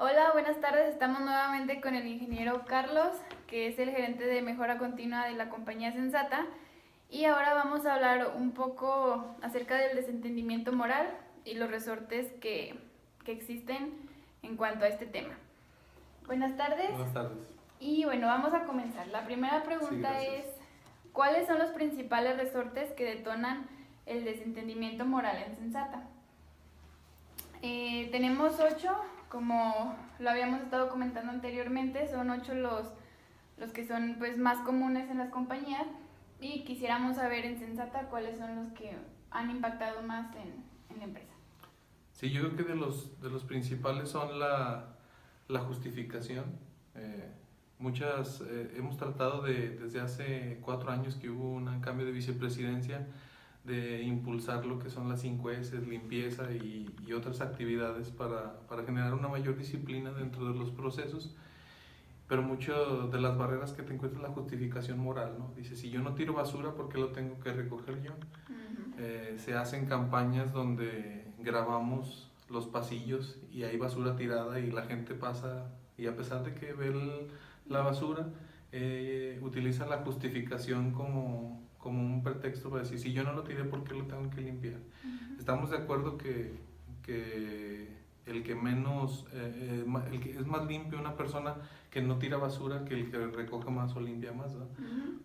Hola, buenas tardes. Estamos nuevamente con el ingeniero Carlos, que es el gerente de mejora continua de la compañía Sensata. Y ahora vamos a hablar un poco acerca del desentendimiento moral y los resortes que existen en cuanto a este tema. Buenas tardes. Buenas tardes. Y bueno, vamos a comenzar. La primera Sí, pregunta gracias. es, ¿cuáles son los principales resortes que detonan el desentendimiento moral en Sensata? Tenemos 8, como lo habíamos estado comentando anteriormente, son 8 los que son pues más comunes en las compañías, y quisiéramos saber en Sensata cuáles son los que han impactado más en la empresa. Sí, yo creo que de los principales son la justificación. Eh, hemos tratado desde hace 4 años que hubo un cambio de vicepresidencia, de impulsar lo que son las 5 S, limpieza y otras actividades para generar una mayor disciplina dentro de los procesos. Pero mucho de las barreras que te encuentras es la justificación moral, ¿no? Dice, si yo no tiro basura, ¿por qué lo tengo que recoger yo? Se hacen campañas donde grabamos los pasillos y hay basura tirada y la gente pasa y a pesar de que ve la basura, utiliza la justificación como un pretexto para decir, si yo no lo tiré, ¿por qué lo tengo que limpiar? Estamos de acuerdo que el que menos, el que es más limpio una persona que no tira basura que el que recoge más o limpia más, ¿verdad?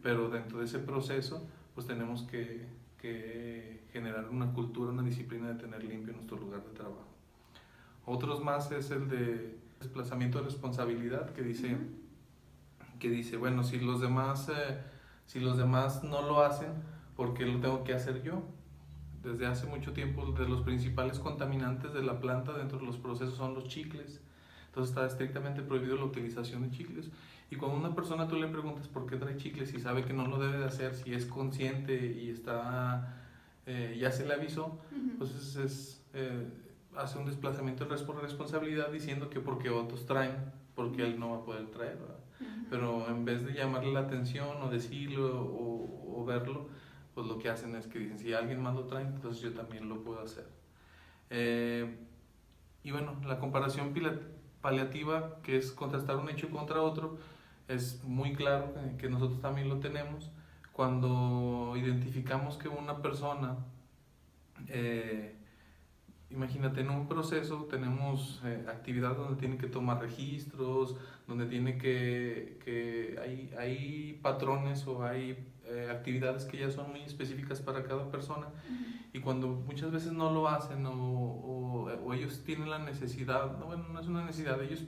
Pero dentro de ese proceso, pues tenemos que generar una cultura, una disciplina de tener limpio nuestro lugar de trabajo. Otros más es el de desplazamiento de responsabilidad, que dice bueno, si los demás no lo hacen, ¿por qué lo tengo que hacer yo? Desde hace mucho tiempo, de los principales contaminantes de la planta dentro de los procesos son los chicles. Entonces está estrictamente prohibido la utilización de chicles. Y cuando a una persona tú le preguntas por qué trae chicles y sabe que no lo debe de hacer, si es consciente y ya se le avisó, pues hace un desplazamiento de responsabilidad diciendo que porque otros traen, porque él no va a poder traer, ¿verdad? Pero en vez de llamarle la atención o decirlo o verlo, pues lo que hacen es que dicen, si alguien más lo trae, entonces yo también lo puedo hacer. Eh, y bueno, la comparación paliativa, que es contrastar un hecho contra otro, es muy claro que nosotros también lo tenemos cuando identificamos que una persona, eh, imagínate, en un proceso tenemos actividades donde tiene que tomar registros, donde hay patrones o hay actividades que ya son muy específicas para cada persona, y cuando muchas veces no lo hacen o ellos tienen la necesidad, no, bueno, no es una necesidad, ellos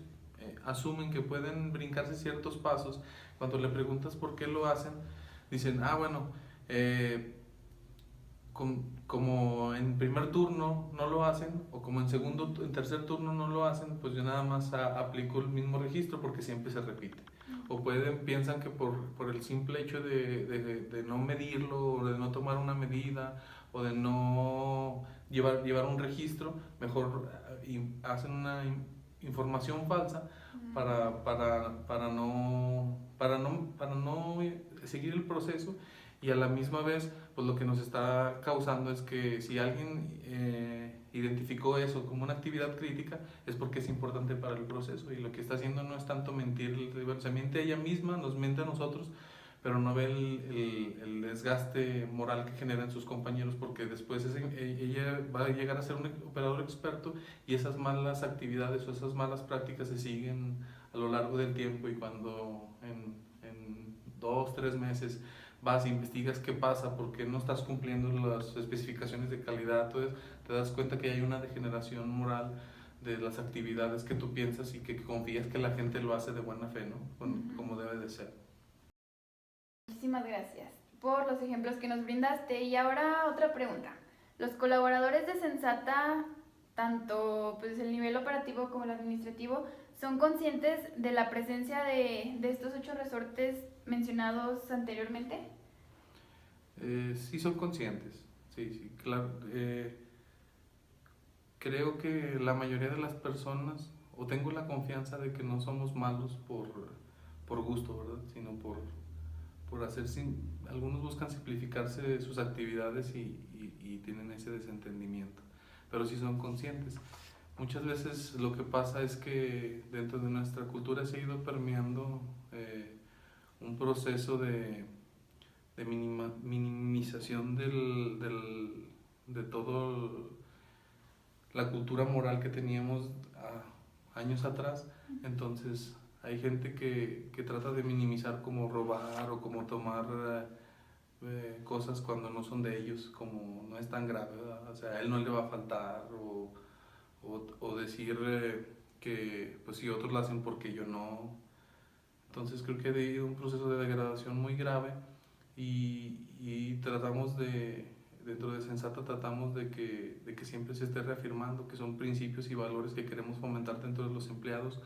asumen que pueden brincarse ciertos pasos, cuando le preguntas por qué lo hacen, dicen, bueno, como en primer turno no lo hacen, o como en tercer turno no lo hacen, pues yo nada más aplico el mismo registro porque siempre se repite. O piensan que por el simple hecho de no medirlo, o de no tomar una medida, o de no llevar un registro, mejor hacen una información falsa para no seguir el proceso, y a la misma vez pues lo que nos está causando es que si alguien identificó eso como una actividad crítica, es porque es importante para el proceso, y lo que está haciendo no es tanto mentir, se miente ella misma, nos miente a nosotros, pero no ve el desgaste moral que generan sus compañeros, porque después ella va a llegar a ser un operador experto, y esas malas actividades o esas malas prácticas se siguen a lo largo del tiempo, y cuando en 2, 3 meses vas e investigas qué pasa, por qué no estás cumpliendo las especificaciones de calidad, entonces te das cuenta que hay una degeneración moral de las actividades que tú piensas y que confías que la gente lo hace de buena fe, ¿no? Como debe de ser. Muchísimas gracias por los ejemplos que nos brindaste. Y ahora otra pregunta. ¿Los colaboradores de Sensata, tanto pues el nivel operativo como el administrativo, son conscientes de la presencia de estos 8 resortes mencionados anteriormente? Sí son conscientes, sí, claro. Creo que la mayoría de las personas, o tengo la confianza de que no somos malos por gusto, ¿verdad? Sino por hacer, algunos buscan simplificarse sus actividades y tienen ese desentendimiento, pero sí son conscientes. muchas veces lo que pasa es que dentro de nuestra cultura se ha ido permeando un proceso de minimización de todo la cultura moral que teníamos años atrás. Entonces hay gente que trata de minimizar como robar o como tomar cosas cuando no son de ellos, como no es tan grave, ¿verdad? O sea, a él no le va a faltar, o decir que pues si otros lo hacen porque yo no. Entonces creo que ha habido un proceso de degradación muy grave y tratamos dentro de Sensata tratamos de que siempre se esté reafirmando que son principios y valores que queremos fomentar dentro de los empleados.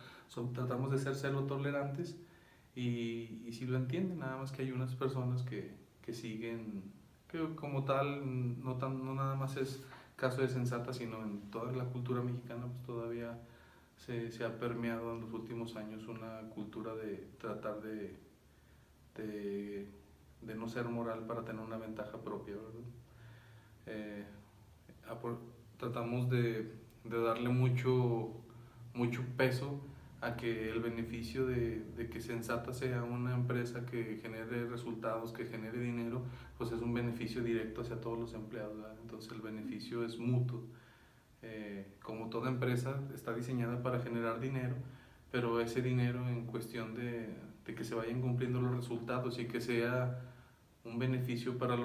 Tratamos de ser cero tolerantes y si lo entienden, nada más que hay unas personas que siguen, que como tal no nada más es caso de Sensata, sino en toda la cultura mexicana, pues todavía se ha permeado en los últimos años una cultura de tratar de, de no ser moral para tener una ventaja propia, ¿verdad? Eh, Tratamos de darle mucho peso a que el beneficio de que Sensata sea una empresa que genere resultados, que genere dinero, pues es un beneficio directo hacia todos los empleados, ¿verdad? Entonces el beneficio es mutuo. Como toda empresa está diseñada para generar dinero, pero ese dinero en cuestión de que se vayan cumpliendo los resultados y que sea un beneficio para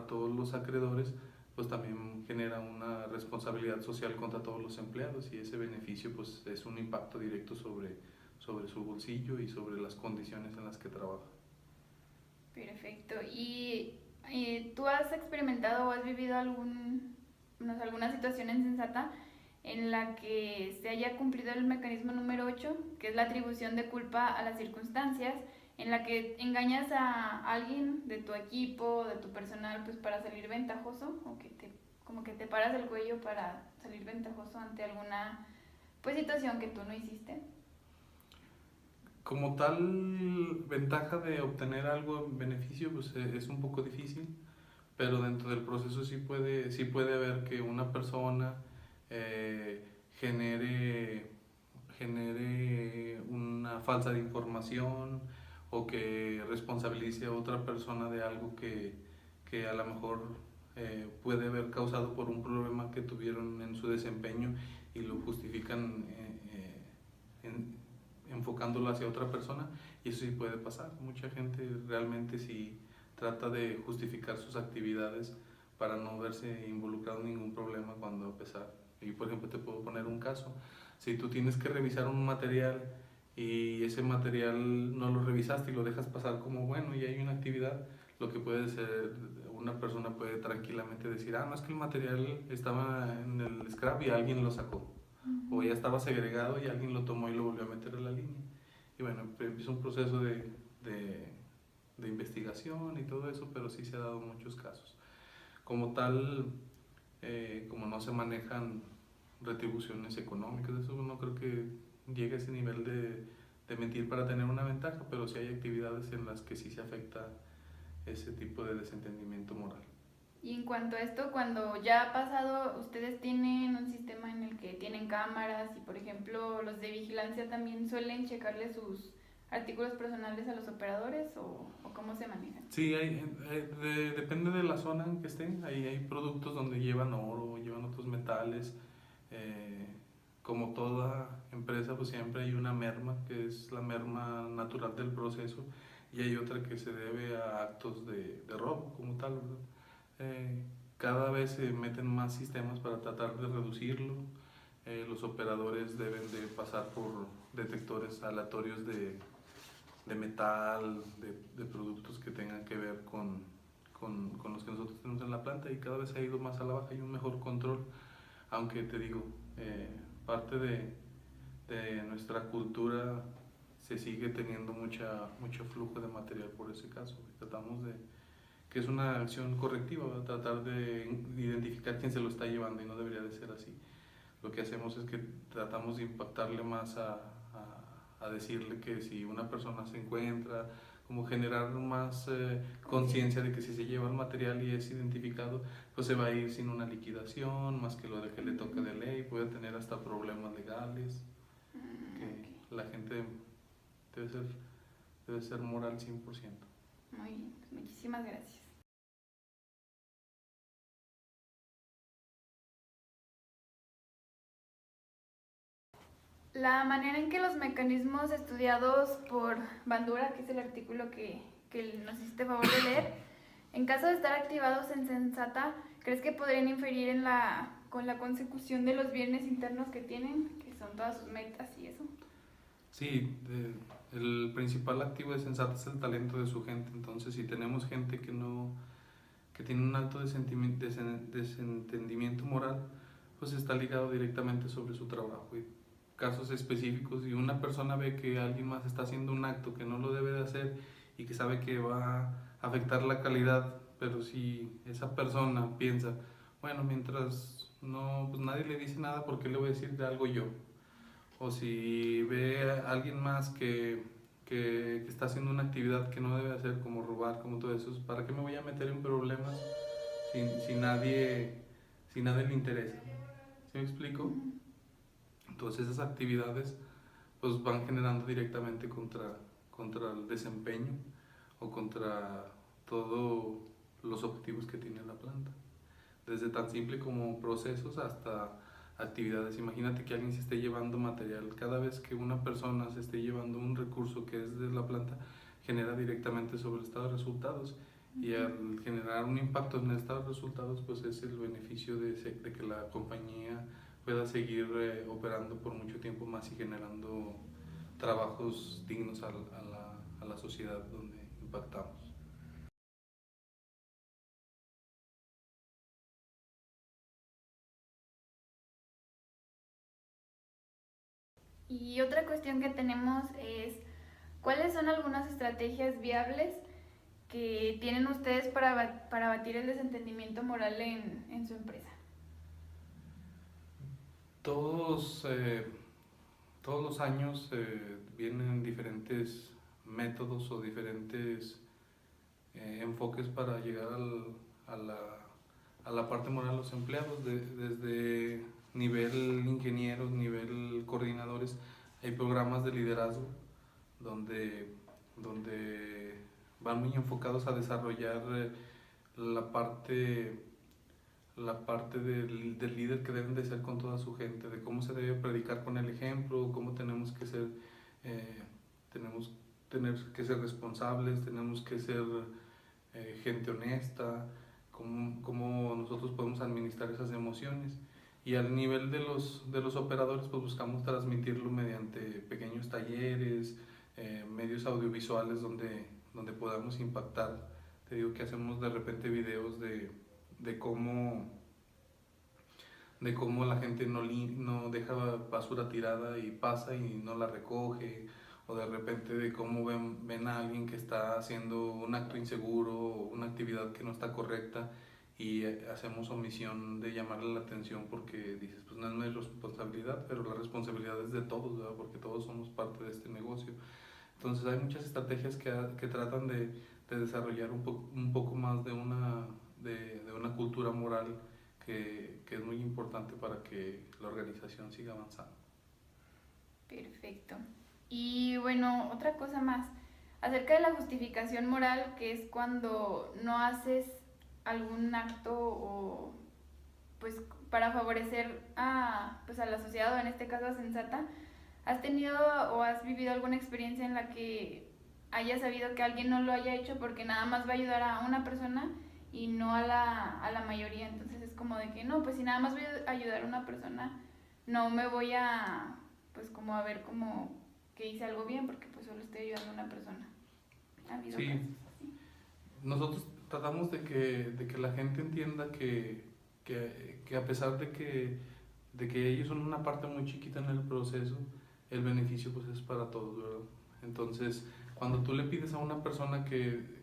todos los acreedores, pues también genera una responsabilidad social contra todos los empleados y ese beneficio pues es un impacto directo sobre su bolsillo y sobre las condiciones en las que trabaja. Perfecto. ¿Y tú has experimentado o has vivido alguna situación en Sensata en la que se haya cumplido el mecanismo número 8, que es la atribución de culpa a las circunstancias, en la que engañas a alguien de tu equipo, de tu personal, pues para salir ventajoso, o como que te paras el cuello para salir ventajoso ante alguna pues situación que tú no hiciste? Como tal ventaja de obtener algo en beneficio, pues es un poco difícil, pero dentro del proceso sí puede haber que una persona eh, genere, genere una falsa de información o que responsabilice a otra persona de algo que a lo mejor puede haber causado por un problema que tuvieron en su desempeño y lo justifican enfocándolo hacia otra persona, y eso sí puede pasar. Mucha gente realmente sí trata de justificar sus actividades para no verse involucrado en ningún problema cuando a pesar. Y por ejemplo te puedo poner un caso. Si tú tienes que revisar un material y ese material no lo revisaste y lo dejas pasar como bueno y hay una actividad, lo que puede ser, una persona puede tranquilamente decir, no es que el material estaba en el scrap y alguien lo sacó. O ya estaba segregado y alguien lo tomó y lo volvió a meter a la línea. Y bueno, empieza un proceso de investigación y todo eso, pero sí se ha dado muchos casos. Como tal, como no se manejan retribuciones económicas, eso no creo que llegue a ese nivel de mentir para tener una ventaja, pero sí hay actividades en las que sí se afecta ese tipo de desentendimiento moral. Y en cuanto a esto, cuando ya ha pasado, ¿ustedes tienen un sistema en el que tienen cámaras y, por ejemplo, los de vigilancia también suelen checarle sus artículos personales a los operadores o cómo se manejan? Sí, depende de la zona en que estén. Hay productos donde llevan oro, llevan otros metales. eh, Como toda empresa, pues siempre hay una merma, que es la merma natural del proceso, y hay otra que se debe a actos de robo como tal, ¿verdad? Eh, Cada vez se meten más sistemas para tratar de reducirlo. Los operadores deben de pasar por detectores aleatorios de metal, de productos que tengan que ver con los que nosotros tenemos en la planta, y cada vez ha ido más a la baja, hay un mejor control, aunque te digo, parte de nuestra cultura se sigue teniendo mucho flujo de material por ese caso. Tratamos que es una acción correctiva, ¿verdad? Tratar de identificar quién se lo está llevando y no debería de ser así. Lo que hacemos es que tratamos de impactarle más a decirle que si una persona se encuentra como generar más conciencia de que si se lleva el material y es identificado, pues se va a ir sin una liquidación, más que lo de que le toque de ley, puede tener hasta problemas legales, que la gente debe ser, debe ser moral 100%. Muy bien, pues muchísimas gracias. La manera en que los mecanismos estudiados por Bandura, que es el artículo que nos hiciste favor de leer, en caso de estar activados en Sensata, ¿crees que podrían inferir con la consecución de los bienes internos que tienen, que son todas sus metas y eso? Sí, el principal activo de Sensata es el talento de su gente. Entonces, si tenemos gente que tiene un alto desentendimiento moral, pues está ligado directamente sobre su trabajo. Y casos específicos, y una persona ve que alguien más está haciendo un acto que no lo debe de hacer y que sabe que va a afectar la calidad, pero si esa persona piensa, bueno, mientras no, pues nadie le dice nada, ¿por qué le voy a decir de algo yo? O si ve a alguien más que está haciendo una actividad que no debe hacer, como robar, como todo eso, ¿para qué me voy a meter en problemas si nadie le interesa? ¿Sí me explico? Entonces esas actividades pues van generando directamente contra el desempeño o contra todos los objetivos que tiene la planta. Desde tan simple como procesos hasta actividades. Imagínate que alguien se esté llevando material. Cada vez que una persona se esté llevando un recurso que es de la planta, genera directamente sobre el estado de resultados. Y al generar un impacto en el estado de resultados, pues es el beneficio de que la compañía pueda seguir operando por mucho tiempo más y generando trabajos dignos a la sociedad donde impactamos. Y otra cuestión que tenemos es, ¿cuáles son algunas estrategias viables que tienen ustedes para batir el desentendimiento moral en su empresa? Todos, todos los años vienen diferentes métodos o diferentes enfoques para llegar a la parte moral de los empleados, desde nivel ingenieros, nivel coordinadores. Hay programas de liderazgo donde, donde van muy enfocados a desarrollar la parte del líder que deben de ser con toda su gente, de cómo se debe predicar con el ejemplo, cómo tenemos que ser, eh, tenemos tener que ser responsables, tenemos que ser gente honesta, cómo nosotros podemos administrar esas emociones. Y al nivel de los operadores, pues buscamos transmitirlo mediante pequeños talleres, medios audiovisuales donde podamos impactar. Te digo que hacemos de repente videos de cómo la gente no deja basura tirada y pasa y no la recoge, o de repente de cómo ven a alguien que está haciendo un acto inseguro o una actividad que no está correcta y hacemos omisión de llamarle la atención porque dices, pues no es mi responsabilidad, pero la responsabilidad es de todos, ¿verdad? Porque todos somos parte de este negocio. Entonces hay muchas estrategias que tratan de desarrollar un poco más de una cultura moral que es muy importante para que la organización siga avanzando. Perfecto. Y bueno, otra cosa más, acerca de la justificación moral, que es cuando no haces algún acto o pues para favorecer pues a la sociedad o en este caso a Sensata, ¿has tenido o has vivido alguna experiencia en la que hayas sabido que alguien no lo haya hecho porque nada más va a ayudar a una persona y no a la mayoría? Entonces es como de que no, pues si nada más voy a ayudar a una persona, no me voy a, pues como a ver como que hice algo bien porque pues solo estoy ayudando a una persona. ¿Ha habido Sí, casos así? nosotros tratamos de que la gente entienda que a pesar de que ellos son una parte muy chiquita en el proceso, el beneficio pues es para todos, ¿verdad? Entonces, cuando tú le pides a una persona que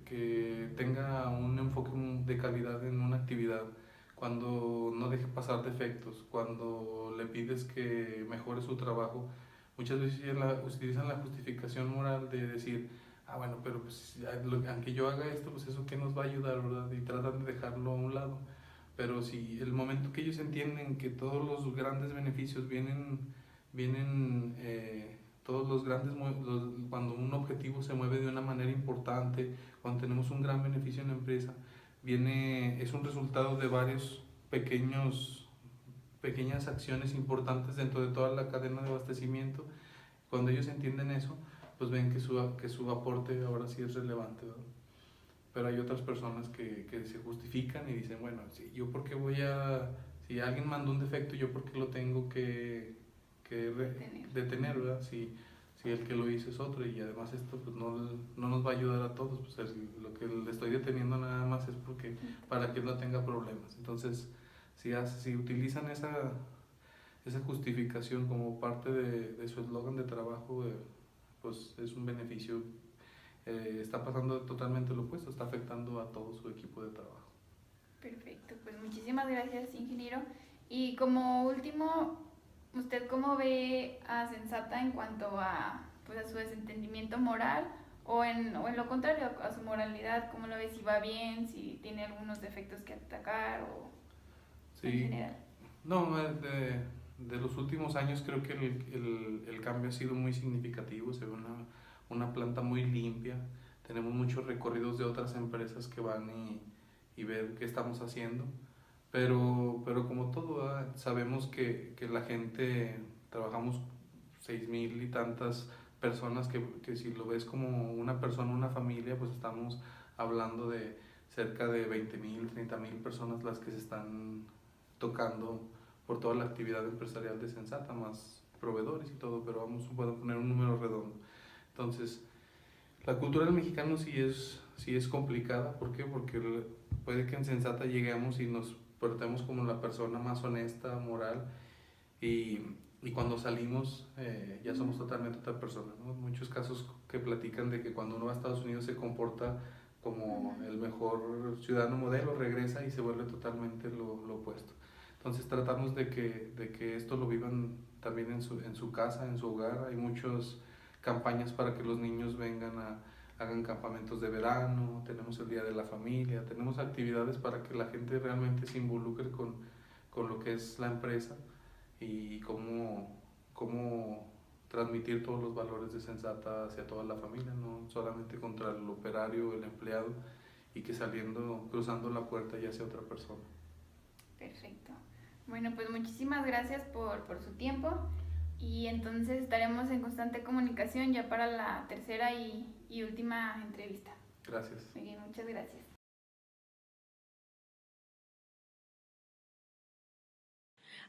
tenga un enfoque de calidad en una actividad, cuando no deje pasar defectos, cuando le pides que mejore su trabajo, muchas veces utilizan la justificación moral de decir, bueno, pero pues aunque yo haga esto, pues eso que nos va a ayudar, ¿verdad? Y tratan de dejarlo a un lado. Pero si el momento que ellos entienden que todos los grandes beneficios vienen todos los grandes, cuando un objetivo se mueve de una manera importante, cuando tenemos un gran beneficio en la empresa, es un resultado de varios pequeñas acciones importantes dentro de toda la cadena de abastecimiento. Cuando ellos entienden eso, pues ven que su aporte ahora sí es relevante, ¿verdad? Pero hay otras personas que se justifican y dicen, bueno, sí, yo por qué si alguien mandó un defecto, yo por qué lo tengo que detener, ¿verdad? Si el que lo hizo es otro, y además esto pues no nos va a ayudar a todos, pues lo que le estoy deteniendo nada más es para que él no tenga problemas. Entonces, si utilizan esa justificación como parte de su eslogan de trabajo, pues es un beneficio. Está pasando totalmente lo opuesto, está afectando a todo su equipo de trabajo. Perfecto, pues muchísimas gracias, ingeniero. Y como último, ¿usted cómo ve a Sensata en cuanto pues a su desentendimiento moral o en lo contrario, a su moralidad? ¿Cómo lo ve? Si va bien, si tiene algunos defectos que atacar o sí. En general. No, de los últimos años creo que el cambio ha sido muy significativo. Se ve una planta muy limpia. Tenemos muchos recorridos de otras empresas que van y ver qué estamos haciendo. Pero como todo, sabemos que la gente, trabajamos 6,000 y tantas personas que si lo ves como una persona, una familia, pues estamos hablando de cerca de 20,000, 30,000 personas las que se están tocando por toda la actividad empresarial de Sensata, más proveedores y todo, pero puedo poner un número redondo. Entonces, la cultura del mexicano sí es complicada. ¿Por qué? Porque puede que en Sensata lleguemos y nos portemos como la persona más honesta, moral, y cuando salimos ya somos totalmente otra persona, ¿no? Muchos casos que platican de que cuando uno va a Estados Unidos se comporta como el mejor ciudadano modelo, regresa y se vuelve totalmente lo opuesto. Entonces tratamos de que esto lo vivan también en su casa, en su hogar. Hay muchas campañas para que los niños hagan campamentos de verano, tenemos el Día de la Familia, tenemos actividades para que la gente realmente se involucre con lo que es la empresa y cómo transmitir todos los valores de Sensata hacia toda la familia, no solamente contra el operario, el empleado, y que cruzando la puerta ya sea otra persona. Perfecto. Bueno, pues muchísimas gracias por su tiempo y entonces estaremos en constante comunicación ya para la tercera y última entrevista. Gracias. Muy bien, muchas gracias.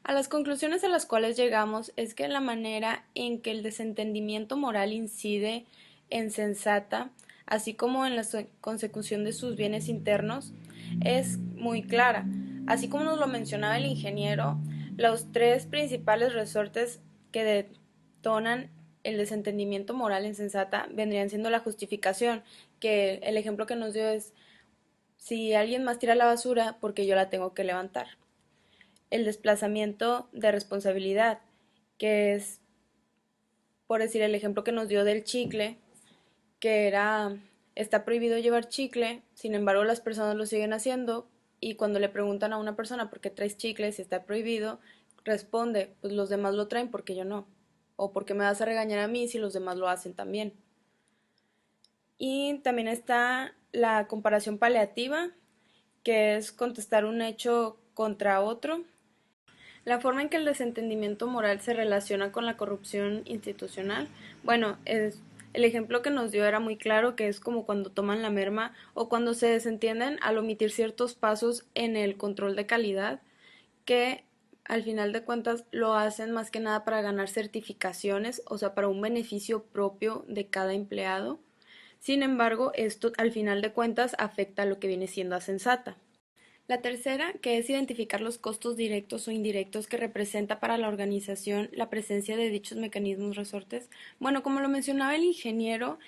A las conclusiones a las cuales llegamos es que la manera en que el desentendimiento moral incide en Sensata, así como en la consecución de sus bienes internos, es muy clara. Así como nos lo mencionaba el ingeniero, los tres principales resortes que detonan el desentendimiento moral en Sensata vendrían siendo la justificación, que el ejemplo que nos dio es: si alguien más tira la basura, porque yo la tengo que levantar. El desplazamiento de responsabilidad, que es, por decir, el ejemplo que nos dio del chicle, que está prohibido llevar chicle, sin embargo las personas lo siguen haciendo, y cuando le preguntan a una persona por qué traes chicle si está prohibido, responde: pues los demás lo traen, porque yo no, o porque me vas a regañar a mí si los demás lo hacen también. Y también está la comparación paliativa, que es contestar un hecho contra otro. La forma en que el desentendimiento moral se relaciona con la corrupción institucional, bueno, el ejemplo que nos dio era muy claro, que es como cuando toman la merma o cuando se desentienden al omitir ciertos pasos en el control de calidad, que al final de cuentas lo hacen más que nada para ganar certificaciones, o sea, para un beneficio propio de cada empleado. Sin embargo, esto al final de cuentas afecta a lo que viene siendo a Sensata. La tercera, que es identificar los costos directos o indirectos que representa para la organización la presencia de dichos mecanismos resortes. Bueno, como lo mencionaba el ingeniero,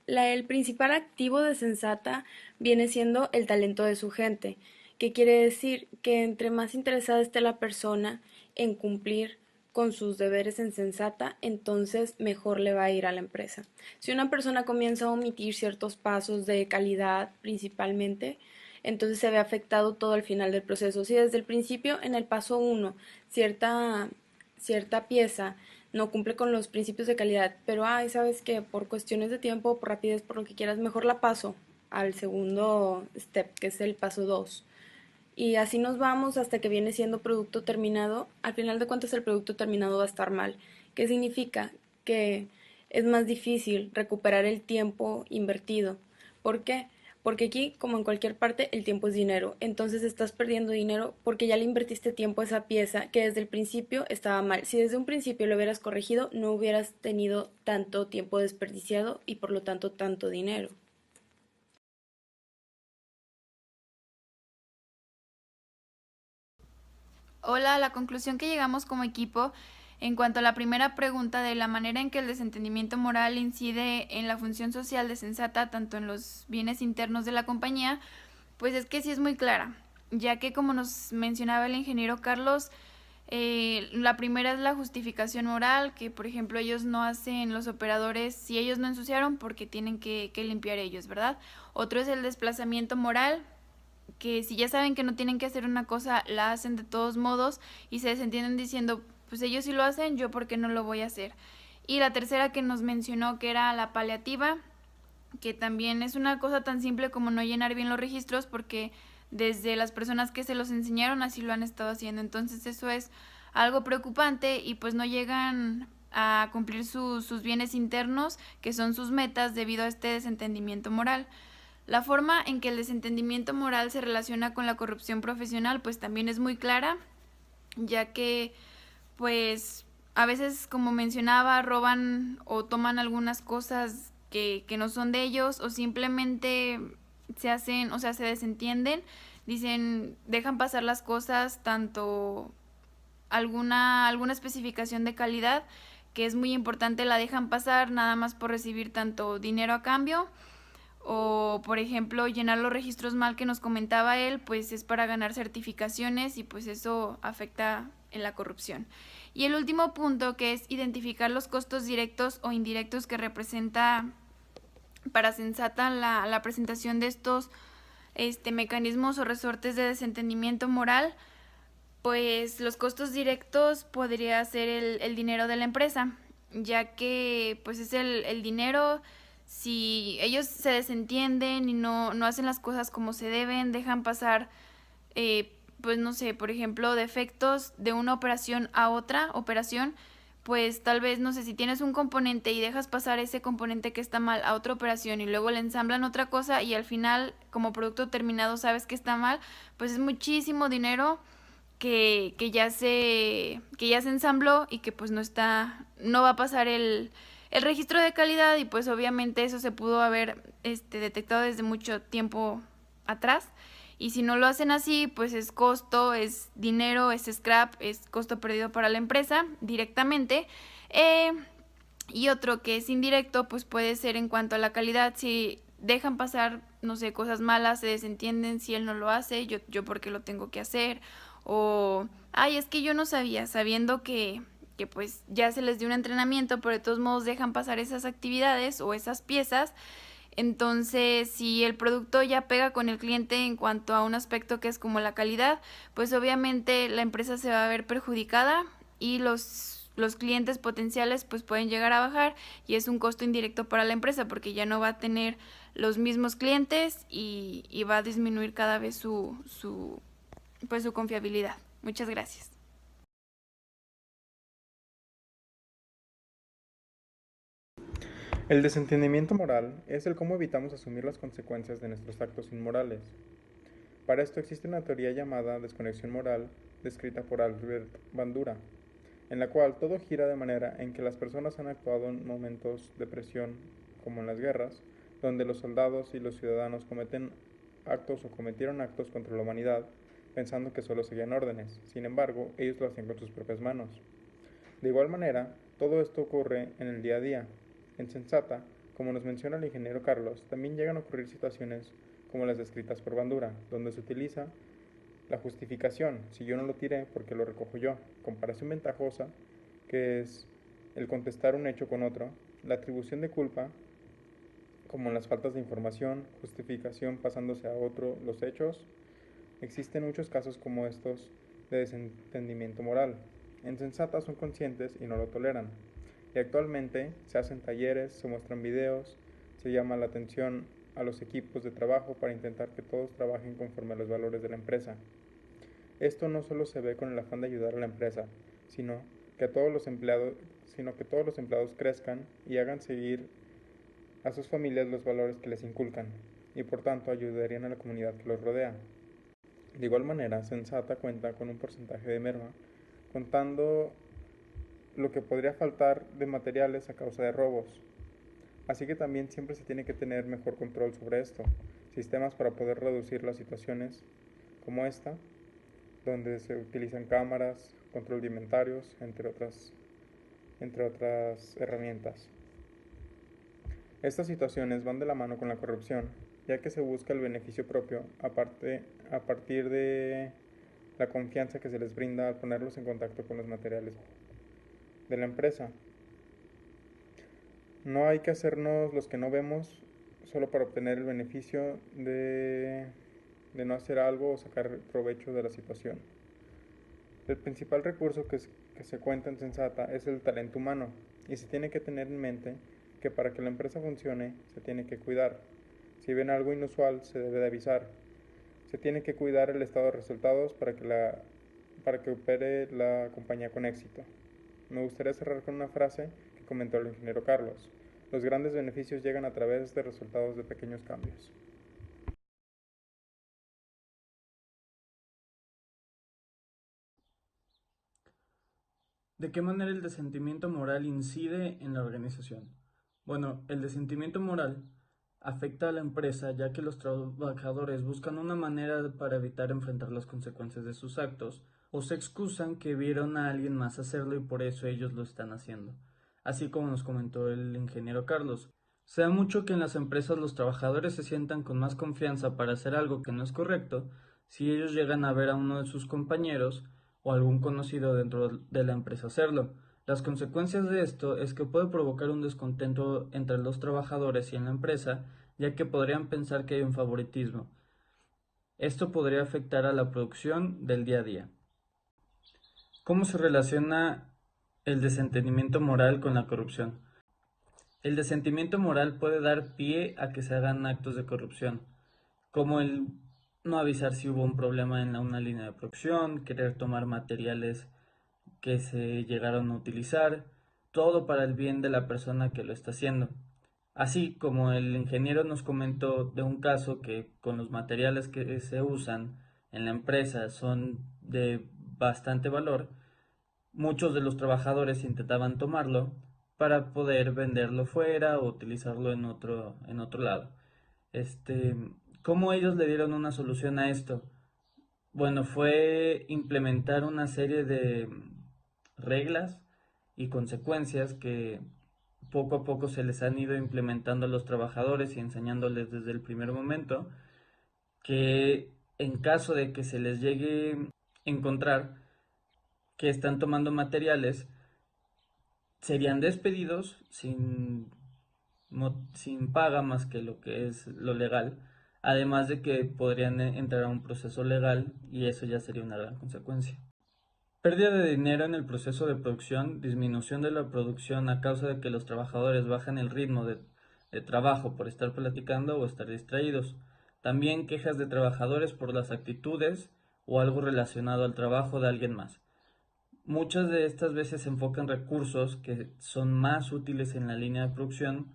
el principal activo de Sensata viene siendo el talento de su gente, que quiere decir que entre más interesada esté la persona en cumplir con sus deberes en sensata, entonces mejor le va a ir a la empresa. Si una persona comienza a omitir ciertos pasos de calidad principalmente, entonces se ve afectado todo al final del proceso. Si desde el principio, en el paso 1, cierta pieza no cumple con los principios de calidad, pero sabes que por cuestiones de tiempo, por rapidez, por lo que quieras, mejor la paso al segundo step, que es el paso 2. Y así nos vamos hasta que viene siendo producto terminado. Al final de cuentas el producto terminado va a estar mal. ¿Qué significa? Que es más difícil recuperar el tiempo invertido. ¿Por qué? Porque aquí, como en cualquier parte, el tiempo es dinero. Entonces estás perdiendo dinero porque ya le invertiste tiempo a esa pieza que desde el principio estaba mal. Si desde un principio lo hubieras corregido, no hubieras tenido tanto tiempo desperdiciado y por lo tanto tanto dinero. Hola, la conclusión que llegamos como equipo en cuanto a la primera pregunta de la manera en que el desentendimiento moral incide en la función social de Sensata, tanto en los bienes internos de la compañía, pues es que sí es muy clara, ya que como nos mencionaba el ingeniero Carlos, la primera es la justificación moral, que por ejemplo ellos no hacen los operadores si ellos no ensuciaron porque tienen que limpiar ellos, ¿verdad? Otro es el desplazamiento moral, que si ya saben que no tienen que hacer una cosa, la hacen de todos modos y se desentienden diciendo, pues ellos sí lo hacen, yo por qué no lo voy a hacer. Y la tercera que nos mencionó, que era la paliativa, que también es una cosa tan simple como no llenar bien los registros, porque desde las personas que se los enseñaron así lo han estado haciendo. Entonces eso es algo preocupante y pues no llegan a cumplir sus bienes internos, que son sus metas, debido a este desentendimiento moral. La forma en que el desentendimiento moral se relaciona con la corrupción profesional pues también es muy clara, ya que pues a veces, como mencionaba, roban o toman algunas cosas que no son de ellos, o simplemente se hacen, o sea, se desentienden, dicen, dejan pasar las cosas, tanto alguna especificación de calidad que es muy importante, la dejan pasar nada más por recibir tanto dinero a cambio, o por ejemplo llenar los registros mal que nos comentaba él, pues es para ganar certificaciones y pues eso afecta en la corrupción. Y el último punto, que es identificar los costos directos o indirectos que representa para Sensata la presentación de estos mecanismos o resortes de desentendimiento moral, pues los costos directos podría ser el dinero de la empresa, ya que pues es el dinero. Si ellos se desentienden y no hacen las cosas como se deben, dejan pasar, pues no sé, por ejemplo, defectos de una operación a otra operación, pues tal vez, no sé, si tienes un componente y dejas pasar ese componente que está mal a otra operación y luego le ensamblan otra cosa y al final como producto terminado sabes que está mal, pues es muchísimo dinero que ya se ensambló y que pues no va a pasar el registro de calidad, y pues obviamente eso se pudo haber detectado desde mucho tiempo atrás. Y si no lo hacen así, pues es costo, es dinero, es scrap, es costo perdido para la empresa directamente. Y otro que es indirecto, pues puede ser en cuanto a la calidad. Si dejan pasar, no sé, cosas malas, se desentienden si él no lo hace, yo porque lo tengo que hacer. O, es que yo no sabía, sabiendo que pues ya se les dio un entrenamiento, pero de todos modos dejan pasar esas actividades o esas piezas. Entonces, si el producto ya pega con el cliente en cuanto a un aspecto que es como la calidad, pues obviamente la empresa se va a ver perjudicada y los clientes potenciales pues pueden llegar a bajar, y es un costo indirecto para la empresa porque ya no va a tener los mismos clientes y va a disminuir cada vez su confiabilidad. Muchas gracias. El desentendimiento moral es el cómo evitamos asumir las consecuencias de nuestros actos inmorales. Para esto existe una teoría llamada desconexión moral, descrita por Albert Bandura, en la cual todo gira de manera en que las personas han actuado en momentos de presión, como en las guerras, donde los soldados y los ciudadanos cometen actos o cometieron actos contra la humanidad, pensando que solo seguían órdenes. Sin embargo, ellos lo hacían con sus propias manos. De igual manera, todo esto ocurre en el día a día. En Sensata, como nos menciona el ingeniero Carlos, también llegan a ocurrir situaciones como las descritas por Bandura, donde se utiliza la justificación, si yo no lo tiré, porque lo recojo yo, comparación ventajosa, que es el contestar un hecho con otro, la atribución de culpa, como las faltas de información, justificación pasándose a otro los hechos. Existen muchos casos como estos de desentendimiento moral. En Sensata son conscientes y no lo toleran. Y actualmente se hacen talleres, se muestran videos, se llama la atención a los equipos de trabajo para intentar que todos trabajen conforme a los valores de la empresa. Esto no solo se ve con el afán de ayudar a la empresa, sino que todos los empleados crezcan y hagan seguir a sus familias los valores que les inculcan, y por tanto ayudarían a la comunidad que los rodea. De igual manera, Sensata cuenta con un porcentaje de merma, contando lo que podría faltar de materiales a causa de robos. Así que también siempre se tiene que tener mejor control sobre esto, sistemas para poder reducir las situaciones como esta, donde se utilizan cámaras, control de inventarios, entre otras herramientas. Estas situaciones van de la mano con la corrupción, ya que se busca el beneficio propio a partir de la confianza que se les brinda al ponerlos en contacto con los materiales de la empresa. No hay que hacernos los que no vemos solo para obtener el beneficio de no hacer algo o sacar provecho de la situación. El principal recurso que se cuenta en Sensata es el talento humano, y se tiene que tener en mente que para que la empresa funcione se tiene que cuidar. Si ven algo inusual se debe de avisar. Se tiene que cuidar el estado de resultados para que opere la compañía con éxito. Me gustaría cerrar con una frase que comentó el ingeniero Carlos. Los grandes beneficios llegan a través de resultados de pequeños cambios. ¿De qué manera el desentendimiento moral incide en la organización? Bueno, el desentendimiento moral afecta a la empresa ya que los trabajadores buscan una manera para evitar enfrentar las consecuencias de sus actos o se excusan que vieron a alguien más hacerlo y por eso ellos lo están haciendo. Así como nos comentó el ingeniero Carlos. Se da mucho que en las empresas los trabajadores se sientan con más confianza para hacer algo que no es correcto si ellos llegan a ver a uno de sus compañeros o algún conocido dentro de la empresa hacerlo. Las consecuencias de esto es que puede provocar un descontento entre los trabajadores y en la empresa, ya que podrían pensar que hay un favoritismo. Esto podría afectar a la producción del día a día. ¿Cómo se relaciona el desentendimiento moral con la corrupción? El desentendimiento moral puede dar pie a que se hagan actos de corrupción, como el no avisar si hubo un problema en una línea de producción, querer tomar materiales que se llegaron a utilizar, todo para el bien de la persona que lo está haciendo. Así como el ingeniero nos comentó de un caso que con los materiales que se usan en la empresa son de bastante valor, muchos de los trabajadores intentaban tomarlo para poder venderlo fuera o utilizarlo en otro lado. ¿Cómo ellos le dieron una solución a esto? Bueno, fue implementar una serie de reglas y consecuencias que poco a poco se les han ido implementando a los trabajadores y enseñándoles desde el primer momento que en caso de que se les llegue a encontrar que están tomando materiales, serían despedidos sin paga más que lo que es lo legal, además de que podrían entrar a un proceso legal y eso ya sería una gran consecuencia. Pérdida de dinero en el proceso de producción, disminución de la producción a causa de que los trabajadores bajan el ritmo de trabajo por estar platicando o estar distraídos. También quejas de trabajadores por las actitudes o algo relacionado al trabajo de alguien más. Muchas de estas veces se enfocan recursos que son más útiles en la línea de producción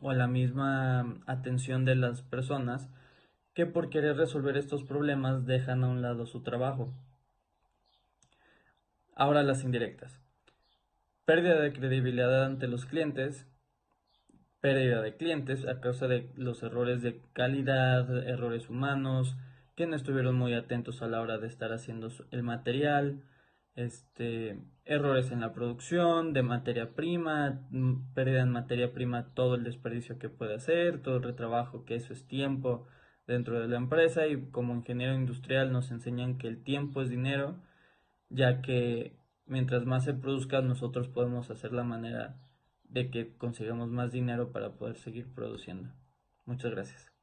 o en la misma atención de las personas que por querer resolver estos problemas dejan a un lado su trabajo. Ahora las indirectas. Pérdida de credibilidad ante los clientes, pérdida de clientes a causa de los errores de calidad, errores humanos, que no estuvieron muy atentos a la hora de estar haciendo el material, errores en la producción de materia prima, pérdida en materia prima, todo el desperdicio que puede hacer, todo el retrabajo que eso es tiempo dentro de la empresa y como ingeniero industrial nos enseñan que el tiempo es dinero, ya que mientras más se produzca, nosotros podemos hacer la manera de que consigamos más dinero para poder seguir produciendo. Muchas gracias.